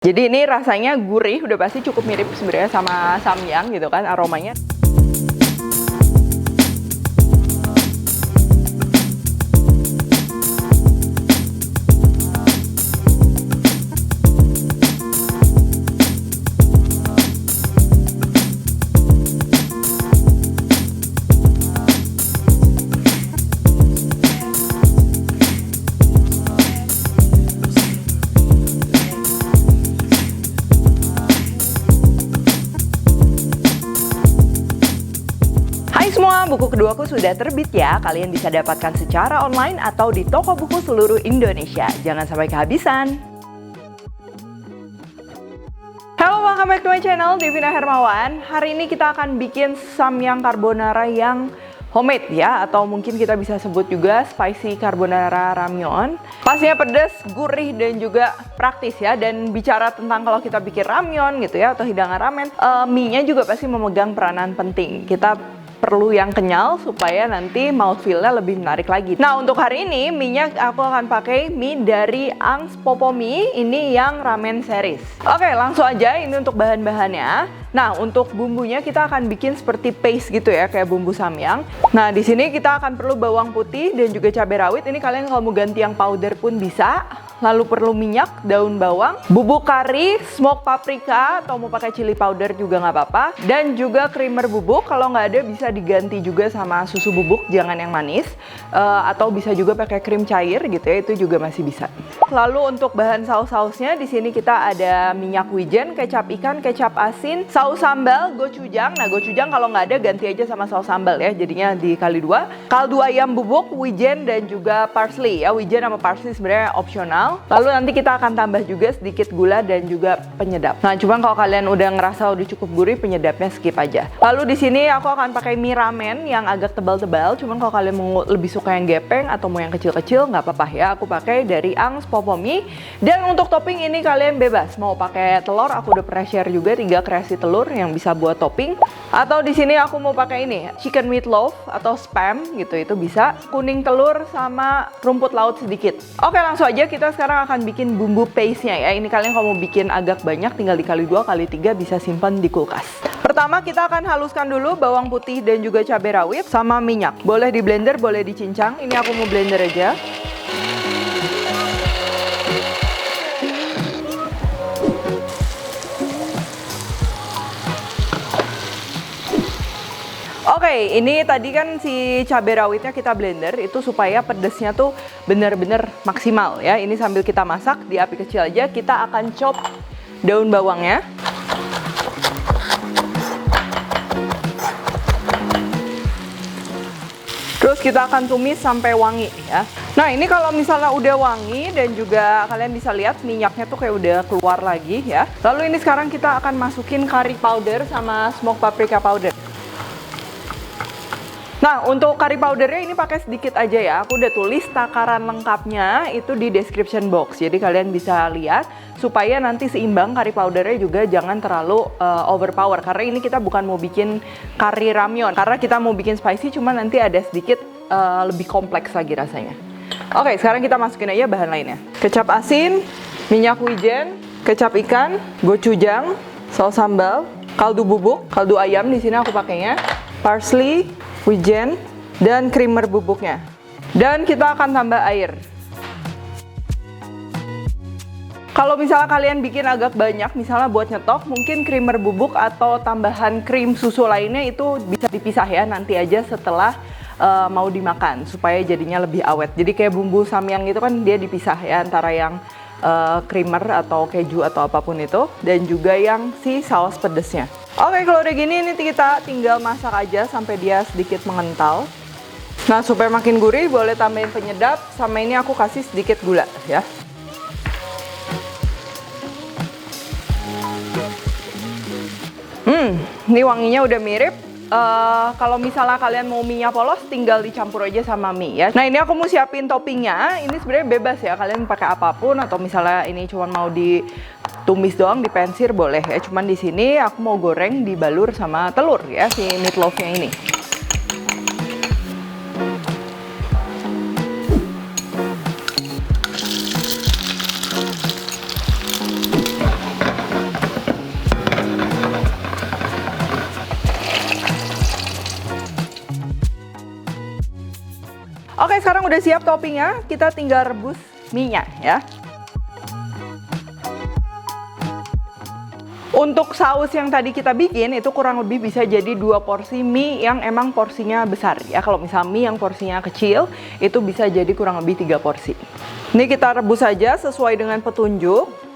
Jadi ini rasanya gurih, udah pasti cukup mirip sebenarnya sama samyang gitu kan aromanya. Buku keduaku sudah terbit ya, kalian bisa dapatkan secara online atau di toko buku seluruh Indonesia. Jangan sampai kehabisan. Halo, welcome back to my channel, Devina Hermawan. Hari ini kita akan bikin samyang carbonara yang homemade ya, atau mungkin kita bisa sebut juga spicy carbonara ramyeon. Pastinya pedas, gurih, dan juga praktis ya. Dan bicara tentang kalau kita bikin ramyeon gitu ya, atau hidangan ramen, mie-nya juga pasti memegang peranan penting. Kita perlu yang kenyal supaya nanti mouthfeel-nya lebih menarik lagi. Nah, untuk hari ini mie-nya aku akan pakai mie dari Ang's Popomi, ini yang ramen series. Oke, langsung aja ini untuk bahan-bahannya. Nah, untuk bumbunya kita akan bikin seperti paste gitu ya, kayak bumbu samyang. Nah, di sini kita akan perlu bawang putih dan juga cabai rawit. Ini kalian kalau mau ganti yang powder pun bisa. Lalu perlu minyak, daun bawang, bubuk kari, smoked paprika, atau mau pakai chili powder juga nggak apa-apa. Dan juga creamer bubuk, kalau nggak ada bisa diganti juga sama susu bubuk, jangan yang manis. Atau bisa juga pakai krim cair gitu ya, itu juga masih bisa. Lalu untuk bahan saus-sausnya, di sini kita ada minyak wijen, kecap ikan, kecap asin, saus sambal, gochujang. Nah, gochujang kalau nggak ada ganti aja sama saus sambal ya, jadinya dikali 2. Kaldu ayam bubuk, wijen, dan juga parsley ya. Wijen sama parsley sebenarnya opsional. Lalu nanti kita akan tambah juga sedikit gula dan juga penyedap. Nah, cuman kalau kalian udah ngerasa udah cukup gurih, penyedapnya skip aja. Lalu di sini aku akan pakai mie ramen yang agak tebal-tebal. Cuman kalau kalian mau lebih suka yang gepeng atau mau yang kecil-kecil, nggak apa-apa ya. Aku pakai dari Ang's Popomi. Dan untuk topping ini kalian bebas. Mau pakai telur, aku udah pernah share juga 3 kreasi telur yang bisa buat topping. Atau di sini aku mau pakai ini, chicken meatloaf atau spam gitu, itu bisa. Kuning telur sama rumput laut sedikit. Oke, langsung aja kita sekarang akan bikin bumbu paste-nya ya. Ini kalian kalau mau bikin agak banyak tinggal dikali 2 kali 3 bisa simpan di kulkas. Pertama kita akan haluskan dulu bawang putih dan juga cabai rawit sama minyak. Boleh di blender, boleh dicincang. Ini aku mau blender aja. Oke, ini tadi kan si cabai rawitnya kita blender itu supaya pedesnya tuh benar-benar maksimal ya. Ini sambil kita masak di api kecil aja, kita akan chop daun bawangnya. Terus kita akan tumis sampai wangi ya. Nah, ini kalau misalnya udah wangi dan juga kalian bisa lihat minyaknya tuh kayak udah keluar lagi ya. Lalu ini sekarang kita akan masukin curry powder sama smoked paprika powder. Nah, untuk curry powdernya ini pakai sedikit aja ya. Aku udah tulis takaran lengkapnya itu di description box. Jadi kalian bisa lihat supaya nanti seimbang curry powdernya juga jangan terlalu overpower. Karena ini kita bukan mau bikin curry ramyeon. Karena kita mau bikin spicy cuma nanti ada sedikit lebih kompleks lagi rasanya. Oke, sekarang kita masukin aja bahan lainnya. Kecap asin, minyak wijen, kecap ikan, gochujang, saus sambal, kaldu bubuk, kaldu ayam di sini aku pakainya, parsley, wijen, dan creamer bubuknya. Dan kita akan tambah air. Kalau misalnya kalian bikin agak banyak, misalnya buat nyetok, mungkin creamer bubuk atau tambahan krim susu lainnya itu bisa dipisah ya, nanti aja setelah mau dimakan, supaya jadinya lebih awet. Jadi kayak bumbu samyang itu kan dia dipisah ya, antara yang creamer atau keju atau apapun itu, dan juga yang si saus pedesnya. Oke, kalau udah gini ini kita tinggal masak aja sampai dia sedikit mengental. Nah, supaya makin gurih boleh tambahin penyedap, sama ini aku kasih sedikit gula ya. Ini wanginya udah mirip. Kalau misalnya kalian mau mie-nya polos, tinggal dicampur aja sama mie ya. Nah, ini aku mau siapin toppingnya. Ini sebenarnya bebas ya, kalian pakai apapun, atau misalnya ini cuma mau ditumis doang, dipensir boleh ya. Cuman di sini aku mau goreng dibalur sama telur ya, si meatloaf-nya ini. Oke, sekarang udah siap toppingnya, kita tinggal rebus mie-nya ya. Untuk saus yang tadi kita bikin itu kurang lebih bisa jadi 2 porsi mie yang emang porsinya besar ya. Kalau misal mie yang porsinya kecil itu bisa jadi kurang lebih 3 porsi. Ini kita rebus saja sesuai dengan petunjuk.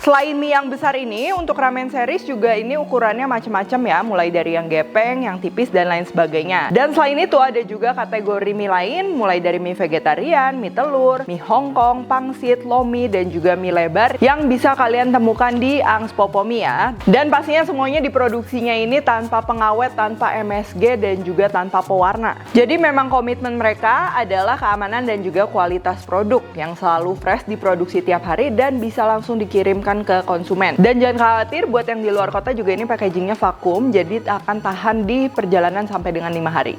Selain mie yang besar ini, untuk ramen series juga ini ukurannya macam-macam ya, mulai dari yang gepeng, yang tipis, dan lain sebagainya. Dan selain itu ada juga kategori mie lain, mulai dari mie vegetarian, mie telur, mie Hongkong, pangsit, lomi, dan juga mie lebar yang bisa kalian temukan di Ang's Popomi ya. Dan pastinya semuanya diproduksinya ini tanpa pengawet, tanpa MSG, dan juga tanpa pewarna. Jadi memang komitmen mereka adalah keamanan dan juga kualitas produk yang selalu fresh diproduksi tiap hari dan bisa langsung dikirimkan ke konsumen. Dan jangan khawatir, buat yang di luar kota juga ini packagingnya vakum, jadi akan tahan di perjalanan sampai dengan 5 hari.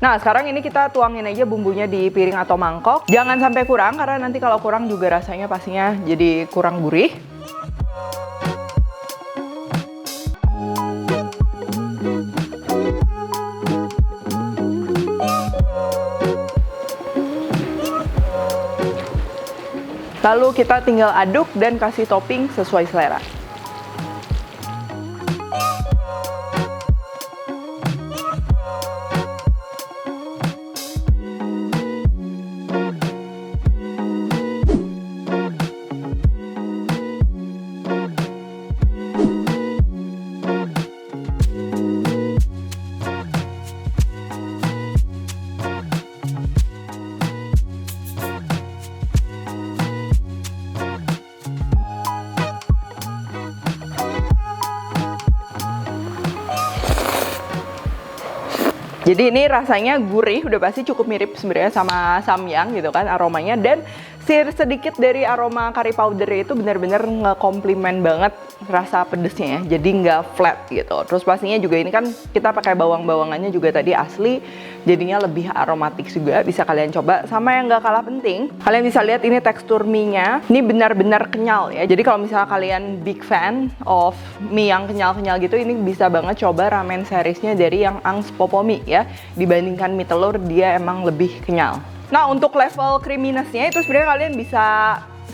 Nah, sekarang ini kita tuangin aja bumbunya di piring atau mangkok. Jangan sampai kurang, karena nanti kalau kurang juga rasanya pastinya jadi kurang gurih. Lalu kita tinggal aduk dan kasih topping sesuai selera. Jadi ini rasanya gurih, udah pasti cukup mirip sebenarnya sama samyang gitu kan aromanya, dan sedikit dari aroma curry powder itu benar-benar ngekomplimen banget rasa pedesnya ya, jadi nggak flat gitu. Terus pastinya juga ini kan kita pakai bawang-bawangannya juga tadi asli, jadinya lebih aromatik juga, bisa kalian coba. Sama yang nggak kalah penting, kalian bisa lihat ini tekstur mie-nya, ini benar-benar kenyal ya. Jadi kalau misalnya kalian big fan of mie yang kenyal-kenyal gitu, ini bisa banget coba ramen seriesnya dari yang Ang's Popomi ya. Dibandingkan mie telur, dia emang lebih kenyal. Nah, untuk level creaminess-nya itu sebenarnya kalian bisa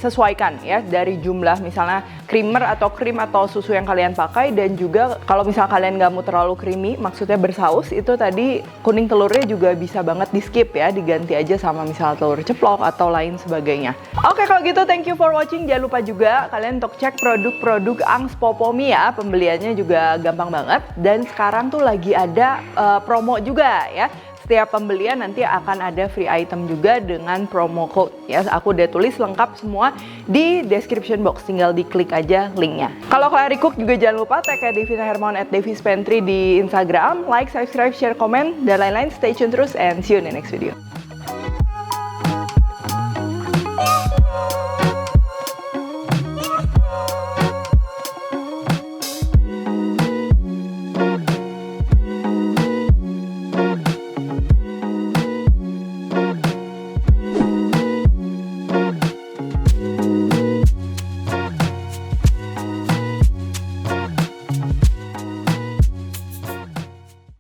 sesuaikan ya dari jumlah misalnya creamer atau krim atau susu yang kalian pakai, dan juga kalau misal kalian nggak mau terlalu creamy, maksudnya bersaus, itu tadi kuning telurnya juga bisa banget di skip ya, diganti aja sama misal telur ceplok atau lain sebagainya. Oke, kalau gitu thank you for watching. Jangan lupa juga kalian untuk cek produk-produk Ang's Popomi ya, pembeliannya juga gampang banget, dan sekarang tuh lagi ada promo juga ya. Setiap pembelian nanti akan ada free item juga dengan promo code ya. Aku udah tulis lengkap semua di description box, tinggal diklik aja linknya. Kalau kalian cook juga jangan lupa tag Devina Hermawan @devispantry di Instagram, like, subscribe, share, komen, dan lain-lain. Stay tune terus and see you in the next video.